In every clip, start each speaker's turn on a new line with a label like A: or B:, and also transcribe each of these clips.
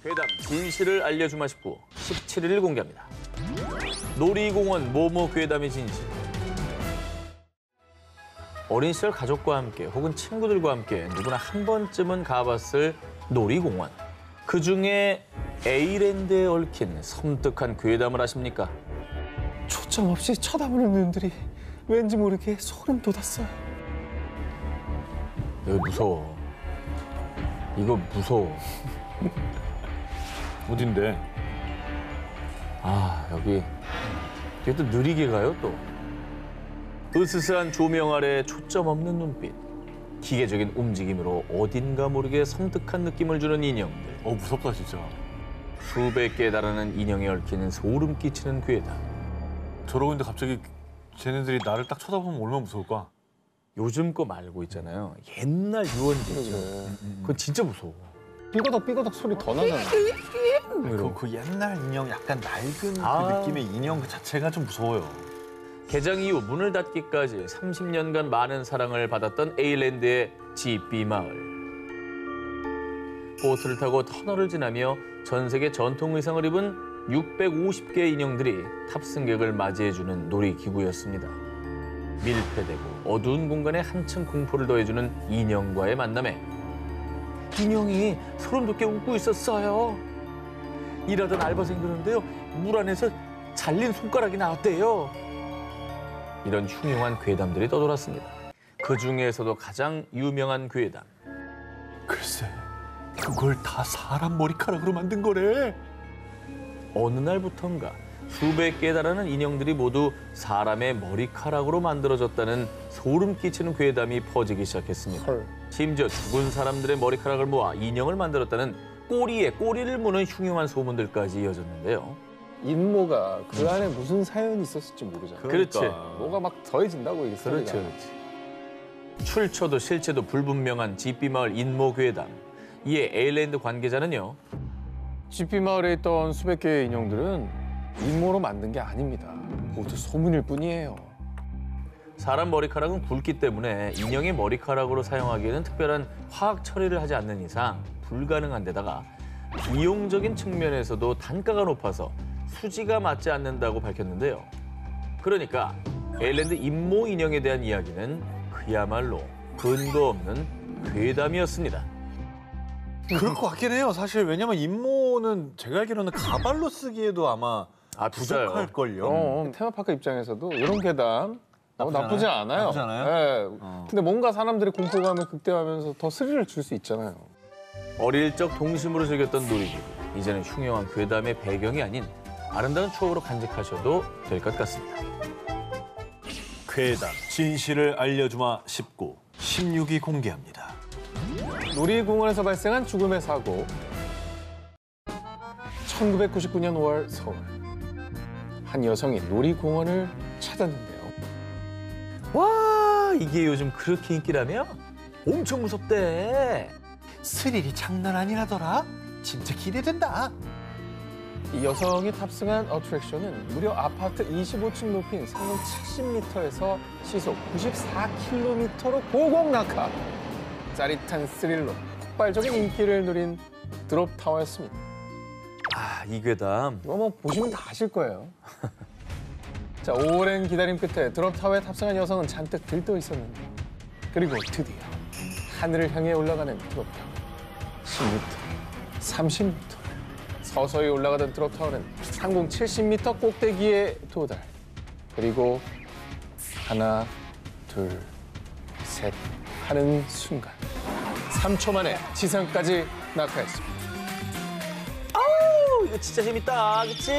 A: 괴담 진실을 알려주마 싶고 17일 공개합니다. 놀이공원 모모 괴담의 진실. 어린 시절 가족과 함께 혹은 친구들과 함께 누구나 한 번쯤은 가봤을 놀이공원. 그중에 에이랜드에 얽힌 섬뜩한 괴담을 아십니까?
B: 초점 없이 쳐다보는 눈들이 왠지 모르게 소름 돋았어요.
A: 여기 무서워. 이거 무서워.
C: 어딘데?
A: 아, 여기 또 느리게 가요, 또. 으스스한 조명 아래 초점 없는 눈빛. 기계적인 움직임으로 어딘가 모르게 섬뜩한 느낌을 주는 인형들.
C: 무섭다 진짜.
A: 수백 개에 달하는 인형에 얽히는 소름 끼치는 괴담.
C: 저러고 있는데 갑자기 쟤네들이 나를 딱 쳐다보면 얼마나 무서울까?
A: 요즘 거 말고 있잖아요. 옛날 유원지 있죠. 그건 진짜 무서워.
B: 삐거덕 소리 더 나잖아.
C: 그 옛날 인형 약간 낡은
A: 아.
C: 그 느낌의 인형 그 자체가 좀 무서워요.
A: 개장 이후 문을 닫기까지 30년간 많은 사랑을 받았던 에이랜드의 지삐 마을. 보트를 타고 터널을 지나며 전 세계 전통 의상을 입은 650개의 인형들이 탑승객을 맞이해주는 놀이기구였습니다. 밀폐되고 어두운 공간에 한층 공포를 더해주는 인형과의 만남에 인형이 소름 돋게 웃고 있었어요. 일하던 알바생들인데요, 물 안에서 잘린 손가락이 나왔대요. 이런 흉흉한 괴담들이 떠돌았습니다. 그 중에서도 가장 유명한 괴담.
C: 글쎄, 그걸 다 사람 머리카락으로 만든 거래.
A: 어느 날부턴가 수백 개에 달하는 인형들이 모두 사람의 머리카락으로 만들어졌다는 소름 끼치는 괴담이 퍼지기 시작했습니다.
B: 헐.
A: 심지어 죽은 사람들의 머리카락을 모아 인형을 만들었다는 꼬리에 꼬리를 무는 흉흉한 소문들까지 이어졌는데요.
B: 인모가 그 안에 무슨 사연이 있었을지 모르잖아.
A: 그렇지.
B: 뭐가 막 더해진다고 이게
A: 그렇지,
B: 소리가.
A: 그렇지. 출처도 실체도 불분명한 지삐마을 인모 괴담. 이에 에일랜드 관계자는요.
B: 지피 마을에 있던 수백 개의 인형들은 인모로 만든 게 아닙니다. 모두 소문일 뿐이에요.
A: 사람 머리카락은 굵기 때문에 인형의 머리카락으로 사용하기에는 특별한 화학 처리를 하지 않는 이상 불가능한 데다가 비용적인 측면에서도 단가가 높아서 수지가 맞지 않는다고 밝혔는데요. 그러니까 에일랜드 인모 인형에 대한 이야기는 그야말로 근거 없는 괴담이었습니다.
C: 그럴 것 같긴 해요. 사실 왜냐면 인모는 제가 알기로는 가발로 쓰기에도 아마
A: 비싸요.
C: 부족할걸요.
B: 테마파크 입장에서도 이런 괴담 나쁘지 않아요.
C: 나쁘지 않아요?
B: 네. 근데 뭔가 사람들이 공포감을 극대화하면서 더 스릴을 줄 수 있잖아요.
A: 어릴 적 동심으로 즐겼던 놀이기구. 이제는 흉흉한 괴담의 배경이 아닌 아름다운 추억으로 간직하셔도 될 것 같습니다.
C: 괴담 진실을 알려주마 19, 16위 공개합니다.
B: 놀이공원에서 발생한 죽음의 사고. 1999년 5월 서울. 한 여성이 놀이공원을 찾았는데요.
A: 와, 이게 요즘 그렇게 인기라며? 엄청 무섭대.
C: 스릴이 장난 아니라더라. 진짜 기대된다.
B: 이 여성이 탑승한 어트랙션은 무려 아파트 25층 높이인 상공 70m에서 시속 94km로 고공 낙하. 짜릿한 스릴로 폭발적인 인기를 누린 드롭타워였습니다.
A: 아, 이 괴담.
B: 이거 뭐 보시면 다 아실 거예요. 자, 오랜 기다림 끝에 드롭타워에 탑승한 여성은 잔뜩 들떠 있었는데 그리고 드디어 하늘을 향해 올라가는 드롭타워. 10m, 30m. 서서히 올라가던 드롭타워는 상공 70m 꼭대기에 도달. 그리고 하나, 둘, 셋 하는 순간 3초 만에 지상까지 낙하했습니다.
A: 아우, 이거 진짜 재밌다, 그치?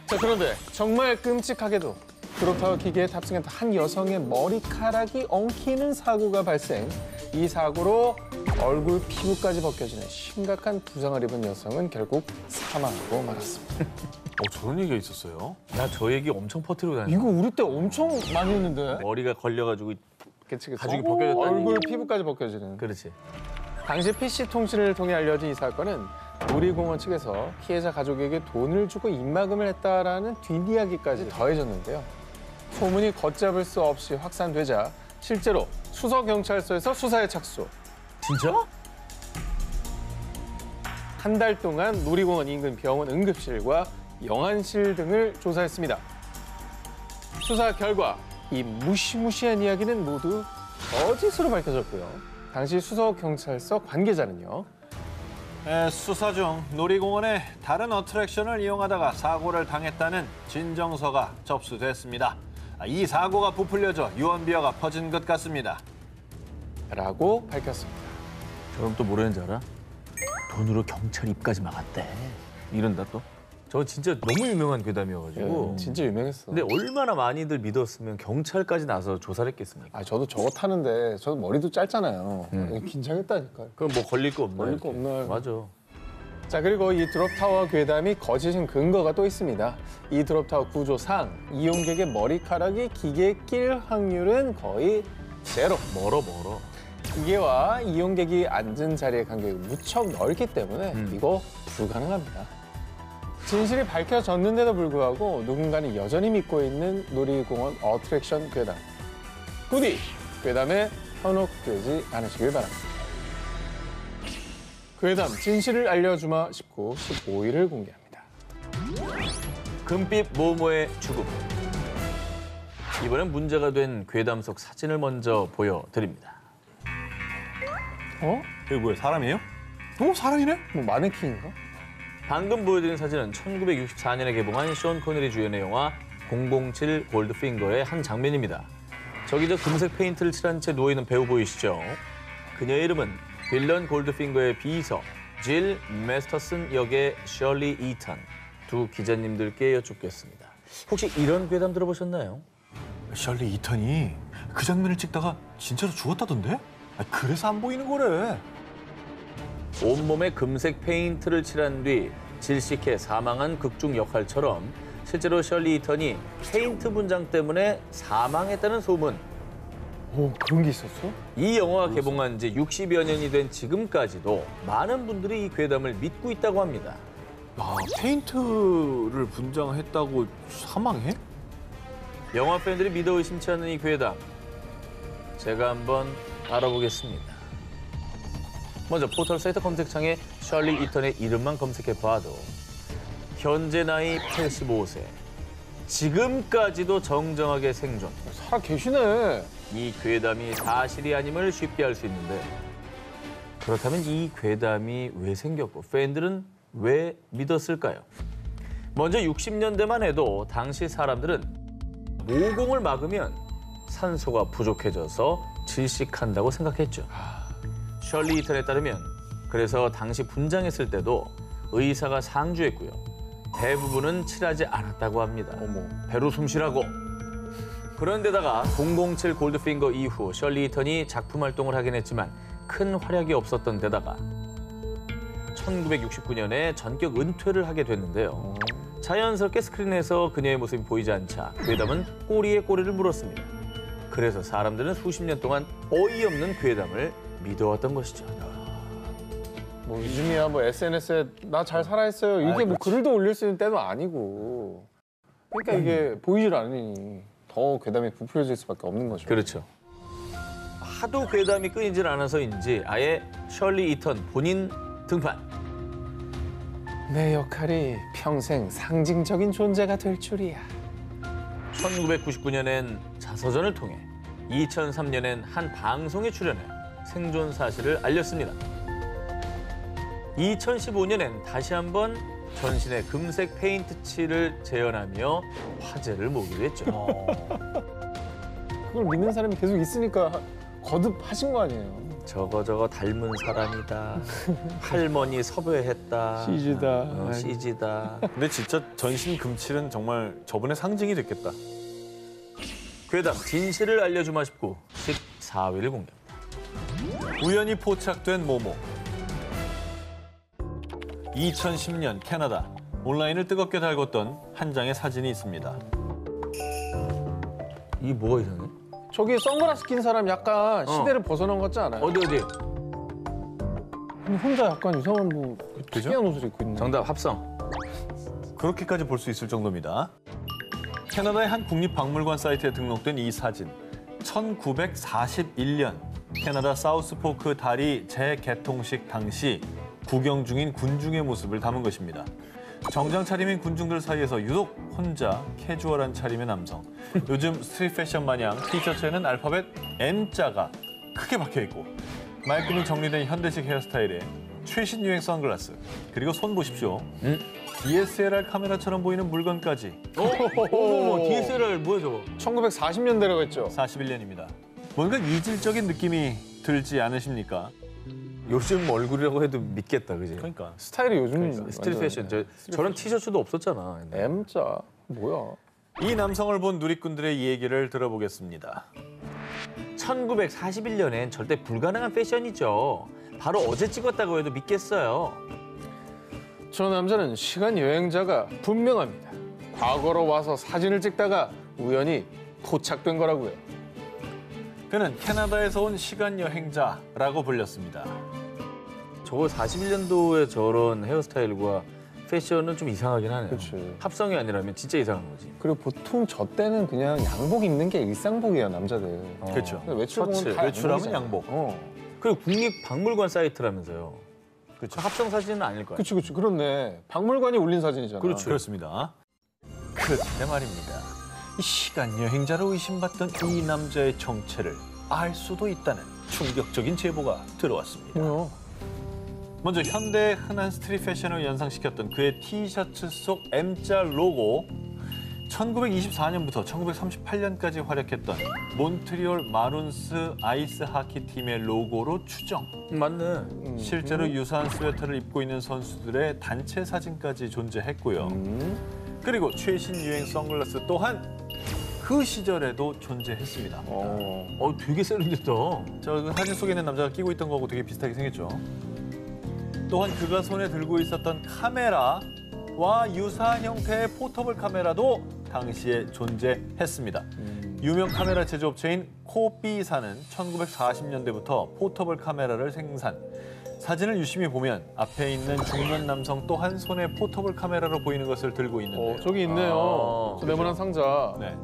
B: 자, 그런데 정말 끔찍하게도 드롭타워 기계에 탑승했던 한 여성의 머리카락이 엉키는 사고가 발생. 이 사고로 얼굴 피부까지 벗겨지는 심각한 부상을 입은 여성은 결국 사망하고 말았습니다.
C: 저런 얘기가 있었어요?
A: 나 저 얘기 엄청 퍼뜨리고 다녔어.
B: 이거 우리 때 엄청 많이 했는데.
A: 머리가 걸려가지고.
B: 그치.
A: 가죽이 벗겨졌다니.
B: 얼굴 피부까지 벗겨지는.
A: 그렇지.
B: 당시 PC통신을 통해 알려진 이 사건은 놀이공원 측에서 피해자 가족에게 돈을 주고 입막음을 했다라는 뒷이야기까지 더해졌는데요. 소문이 걷잡을 수 없이 확산되자 실제로 수서경찰서에서 수사에 착수.
A: 진짜?
B: 한 달 동안 놀이공원 인근 병원 응급실과 영안실 등을 조사했습니다. 수사 결과 이 무시무시한 이야기는 모두 거짓으로 밝혀졌고요. 당시 수서경찰서 관계자는요.
C: 수사 중 놀이공원의 다른 어트랙션을 이용하다가 사고를 당했다는 진정서가 접수됐습니다. 이 사고가 부풀려져 유언비어가 퍼진 것 같습니다.
B: 라고 밝혔습니다.
A: 저럼 또 뭐라는지 알아? 돈으로 경찰 입까지 막았대. 이런다 또. 저 진짜 너무 유명한 괴담이어가지고.
B: 진짜 유명했어.
A: 근데 얼마나 많이들 믿었으면 경찰까지 나서 조사를 했겠습니까?
B: 아, 저도 저거 타는데 저도 머리도 짧잖아요. 긴장했다니까요.
A: 그럼 뭐 걸릴 거 없나?
B: 걸릴 거
A: 이렇게.
B: 없나요?
A: 맞아.
B: 자, 그리고 이 드롭타워 괴담이 거짓인 근거가 또 있습니다. 이 드롭타워 구조상 이용객의 머리카락이 기계에 낄 확률은 거의 제로.
A: 멀어.
B: 기계와 이용객이 앉은 자리의 간격이 무척 넓기 때문에 이거 불가능합니다. 진실이 밝혀졌는데도 불구하고 누군가는 여전히 믿고 있는 놀이공원 어트랙션 괴담. 부디 괴담에 현혹되지 않으시길 바랍니다. 괴담 진실을 알려주마 19, 15일을 공개합니다.
A: 금빛 모모의 죽음. 이번엔 문제가 된 괴담 속 사진을 먼저 보여드립니다.
B: 어?
C: 이게 뭐야, 사람이에요? 사람이네?
B: 뭐 마네킹인가?
A: 방금 보여드린 사진은 1964년에 개봉한 션 코네리 주연의 영화 007 골드핑거의 한 장면입니다. 저기 저 금색 페인트를 칠한 채 누워있는 배우 보이시죠? 그녀의 이름은 빌런 골드핑거의 비서 질 메스터슨 역의 셜리 이턴. 두 기자님들께 여쭙겠습니다. 혹시 이런 괴담 들어보셨나요?
C: 셜리 이턴이 그 장면을 찍다가 진짜로 죽었다던데? 그래서 안 보이는 거래.
A: 온몸에 금색 페인트를 칠한 뒤 질식해 사망한 극중 역할처럼 실제로 셜리 이턴이 페인트 분장 때문에 사망했다는 소문.
B: 오, 그런 게 있었어?
A: 이 영화가 개봉한 지 60여 년이 된 지금까지도 많은 분들이 이 괴담을 믿고 있다고 합니다.
C: 페인트를 분장했다고 사망해?
A: 영화 팬들이 믿어 의심치 않는 이 괴담. 제가 한번 알아보겠습니다. 먼저 포털 사이트 검색창에 셜리 이턴의 이름만 검색해봐도 현재 나이 85세. 지금까지도 정정하게 생존.
B: 살아 계시네.
A: 이 괴담이 사실이 아님을 쉽게 알 수 있는데 그렇다면 이 괴담이 왜 생겼고 팬들은 왜 믿었을까요? 먼저 60년대만 해도 당시 사람들은 모공을 막으면 산소가 부족해져서 질식한다고 생각했죠. 셜리 이턴에 따르면 그래서 당시 분장했을 때도 의사가 상주했고요. 대부분은 칠하지 않았다고 합니다. 배로 숨쉬라고. 그런데다가 007 골드핑거 이후 셜리 이턴이 작품 활동을 하긴 했지만 큰 활약이 없었던 데다가 1969년에 전격 은퇴를 하게 됐는데요. 자연스럽게 스크린에서 그녀의 모습이 보이지 않자 괴담은 꼬리에 꼬리를 물었습니다. 그래서 사람들은 수십 년 동안 어이없는 괴담을 믿어왔던 것이죠.
B: 뭐 요즘이야 뭐 SNS에 나 잘 살아있어요. 이게 뭐 글도 올릴 수 있는 때도 아니고. 그러니까 이게 보이질 않으니 더 괴담이 부풀려질 수밖에 없는 거죠.
A: 그렇죠. 하도 괴담이 끊이질 않아서인지 아예 셜리 이턴 본인 등판.
B: 내 역할이 평생 상징적인 존재가 될 줄이야.
A: 1999년엔 자서전을 통해 2003년엔 한 방송에 출연해 생존 사실을 알렸습니다. 2015년엔 다시 한번 전신에 금색 페인트 칠을 재현하며 화제를 모으기도 했죠.
B: 그걸 믿는 사람이 계속 있으니까 거듭하신 거 아니에요.
A: 저거 닮은 사람이다. 할머니 섭외했다.
B: CG다.
A: CG다.
C: 근데 진짜 전신 금칠은 정말 저분의 상징이 됐겠다.
A: 괴담 진실을 알려주마 싶고 14위를 공개합니다.
C: 우연히 포착된 모모. 2010년 캐나다. 온라인을 뜨겁게 달궜던 한 장의 사진이 있습니다.
A: 이게 뭐가 이상해?
B: 저기 선글라스 낀 사람 약간 시대를 벗어난 것 같지 않아요?
A: 어디?
B: 근데 혼자 약간 이상한 뭐 특이한 옷을 입고 있네.
A: 정답 합성.
C: 그렇게까지 볼 수 있을 정도입니다. 캐나다의 한 국립박물관 사이트에 등록된 이 사진. 1941년 캐나다 사우스포크 다리 재개통식 당시 구경 중인 군중의 모습을 담은 것입니다. 정장 차림인 군중들 사이에서 유독 혼자 캐주얼한 차림의 남성. 요즘 스트릿 패션 마냥 티셔츠에는 알파벳 M자가 크게 박혀있고 말끔히 정리된 현대식 헤어스타일에 최신 유행 선글라스, 그리고 손 보십시오. DSLR 카메라처럼 보이는 물건까지.
A: 어머, DSLR 뭐야 저거?
B: 1940년대라고 했죠.
C: 41년입니다. 뭔가 이질적인 느낌이 들지 않으십니까?
A: 요즘 얼굴이라고 해도 믿겠다, 그지?
C: 그러니까.
B: 스타일이 요즘
A: 스트릿 패션. 저런 티셔츠도 없었잖아. 옛날에.
B: M자 뭐야?
C: 이 남성을 본 누리꾼들의 얘기를 들어보겠습니다.
A: 1941년엔 절대 불가능한 패션이죠. 바로 어제 찍었다고 해도 믿겠어요.
B: 저 남자는 시간 여행자가 분명합니다. 과거로 와서 사진을 찍다가 우연히 포착된 거라고요.
C: 그는 캐나다에서 온 시간 여행자라고 불렸습니다.
A: 저거 41년도에 저런 헤어스타일과 패션은 좀 이상하긴 하네요.
B: 그치.
A: 합성이 아니라면 진짜 이상한 거지.
B: 그리고 보통 저 때는 그냥 양복 입는 게 일상복이에요, 남자들.
C: 그렇죠.
B: 외출 보면
A: 셔츠,
B: 다
C: 외출하면
B: 양복이잖아.
C: 양복.
A: 그리고 국립박물관 사이트라면서요.
C: 그렇죠.
A: 그 합성 사진은 아닐 거야.
B: 그치, 그렇네. 박물관이 올린 사진이잖아.
A: 그렇죠.
C: 그렇습니다. 그때 말입니다. 이 시간 여행자로 의심받던 이 남자의 정체를 알 수도 있다는 충격적인 제보가 들어왔습니다.
B: 뭐야?
C: 먼저 현대의 흔한 스트릿 패션을 연상시켰던 그의 티셔츠 속 M자 로고, 1924년부터 1938년까지 활약했던 몬트리올 마룬스 아이스 하키 팀의 로고로 추정.
A: 맞네.
C: 실제로 유사한 스웨터를 입고 있는 선수들의 단체 사진까지 존재했고요. 그리고 최신 유행 선글라스 또한 그 시절에도 존재했습니다.
A: 되게 세련됐다.
C: 저 사진 속에 있는 남자가 끼고 있던 거하고 되게 비슷하게 생겼죠. 또한 그가 손에 들고 있었던 카메라와 유사한 형태의 포터블 카메라도 당시에 존재했습니다. 유명 카메라 제조업체인 코비사는 1940년대부터 포터블 카메라를 생산. 사진을 유심히 보면 앞에 있는 중년 남성 또한 손에 포터블 카메라로 보이는 것을 들고 있는데요.
B: 저기 있네요. 저 네모난 상자.
C: 네.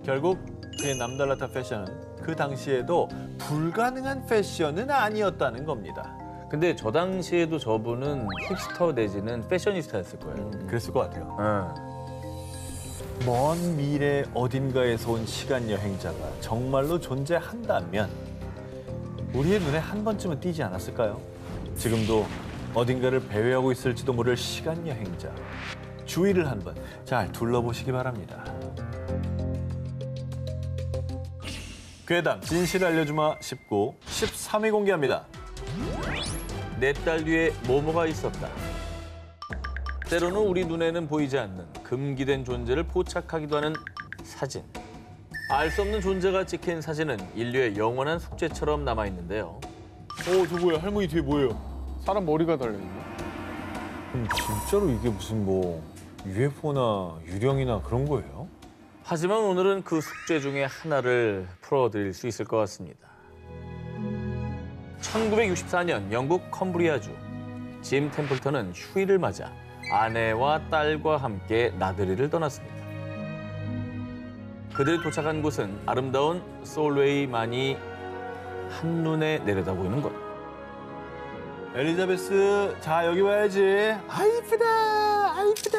C: 결국 그의 남달랐던 패션은 그 당시에도 불가능한 패션은 아니었다는 겁니다.
A: 근데 저 당시에도 저분은 힙스터 내지는 패셔니스타였을 거예요.
C: 그랬을 것 같아요.
A: 네.
C: 먼 미래 어딘가에서 온 시간 여행자가 정말로 존재한다면 우리의 눈에 한 번쯤은 띄지 않았을까요? 지금도 어딘가를 배회하고 있을지도 모를 시간 여행자. 주위를 한번 잘 둘러보시기 바랍니다. 괴담 진실 알려주마 19, 13위 공개합니다.
A: 4달 뒤에 뭐뭐가 있었다. 때로는 우리 눈에는 보이지 않는 금기된 존재를 포착하기도 하는 사진. 알 수 없는 존재가 찍힌 사진은 인류의 영원한 숙제처럼 남아있는데요.
C: 저 뭐야? 할머니 뒤에 뭐예요?
B: 사람 머리가 달려있네.
C: 진짜로 이게 무슨 뭐 UFO나 유령이나 그런 거예요?
A: 하지만 오늘은 그 숙제 중에 하나를 풀어드릴 수 있을 것 같습니다. 1964년 영국 컴브리아주 짐 템플턴은 휴일을 맞아 아내와 딸과 함께 나들이를 떠났습니다. 그들이 도착한 곳은 아름다운 솔웨이만이 한눈에 내려다보이는 곳.
C: 엘리자베스, 자 여기 와야지. 아 이쁘다, 아 이쁘다.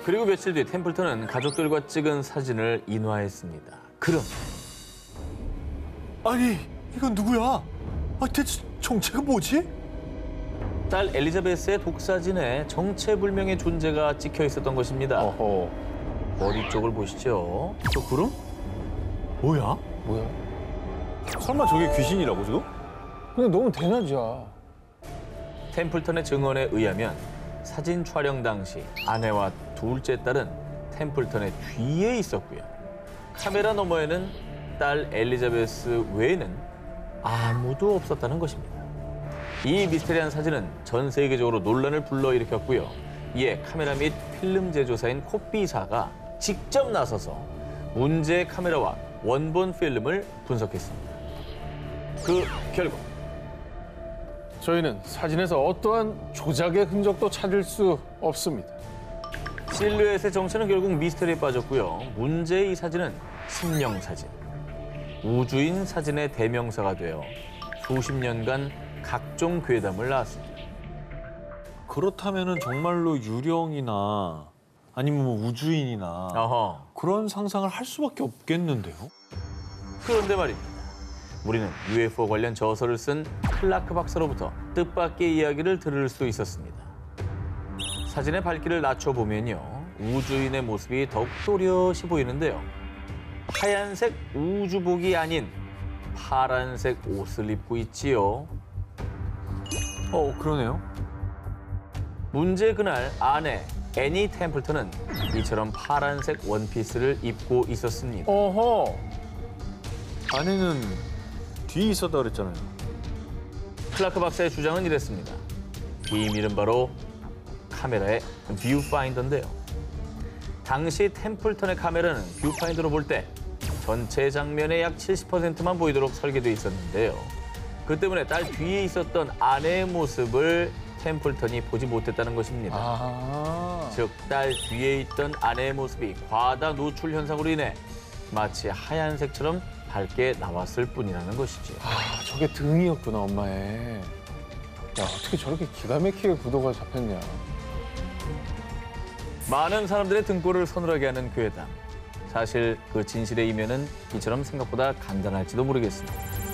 A: 그리고 며칠 뒤 템플턴은 가족들과 찍은 사진을 인화했습니다. 그럼
C: 아니 이건 누구야? 아 대체 정체가 뭐지?
A: 딸 엘리자베스의 독사진에 정체불명의 존재가 찍혀 있었던 것입니다.
B: 어허.
A: 머리 쪽을 보시죠. 저 구름?
C: 뭐야?
B: 뭐야?
C: 설마 저게 귀신이라고 지금?
B: 근데 너무 대낮이야.
A: 템플턴의 증언에 의하면 사진 촬영 당시 아내와 둘째 딸은 템플턴의 뒤에 있었고요. 카메라 너머에는 딸 엘리자베스 외에는 아무도 없었다는 것입니다. 이 미스테리한 사진은 전 세계적으로 논란을 불러일으켰고요. 이에 카메라 및 필름 제조사인 코비사가 직접 나서서 문제의 카메라와 원본 필름을 분석했습니다. 그 결과
B: 저희는 사진에서 어떠한 조작의 흔적도 찾을 수 없습니다.
A: 실루엣의 정체는 결국 미스터리에 빠졌고요. 문제의 이 사진은 신령 사진, 우주인 사진의 대명사가 되어 수십 년간 각종 괴담을 낳았습니다.
C: 그렇다면은 정말로 유령이나 아니면 뭐 우주인이나
A: 어허.
C: 그런 상상을 할 수밖에 없겠는데요?
A: 그런데 말입니다. 우리는 UFO 관련 저서를 쓴 클라크 박사로부터 뜻밖의 이야기를 들을 수 있었습니다. 사진의 밝기를 낮춰보면요. 우주인의 모습이 더욱 또렷이 보이는데요. 하얀색 우주복이 아닌 파란색 옷을 입고 있지요.
C: 그러네요.
A: 문제 그날 아내 애니 템플턴은 이처럼 파란색 원피스를 입고 있었습니다.
B: 어허.
C: 아내는 뒤에 있었다 그랬잖아요.
A: 클라크 박사의 주장은 이랬습니다. 비밀은 바로 카메라의 뷰파인더인데요. 당시 템플턴의 카메라는 뷰파인더로 볼 때 전체 장면의 약 70%만 보이도록 설계돼 있었는데요. 그 때문에 딸 뒤에 있었던 아내의 모습을 템플턴이 보지 못했다는 것입니다.
B: 아.
A: 즉, 딸 뒤에 있던 아내의 모습이 과다 노출 현상으로 인해 마치 하얀색처럼 밝게 나왔을 뿐이라는 것이지.
B: 아, 저게 등이었구나, 엄마의. 야, 어떻게 저렇게 기가 막히게 구도가 잡혔냐.
A: 많은 사람들의 등골을 서늘하게 하는 괴담. 사실 그 진실의 이면은 이처럼 생각보다 간단할지도 모르겠습니다.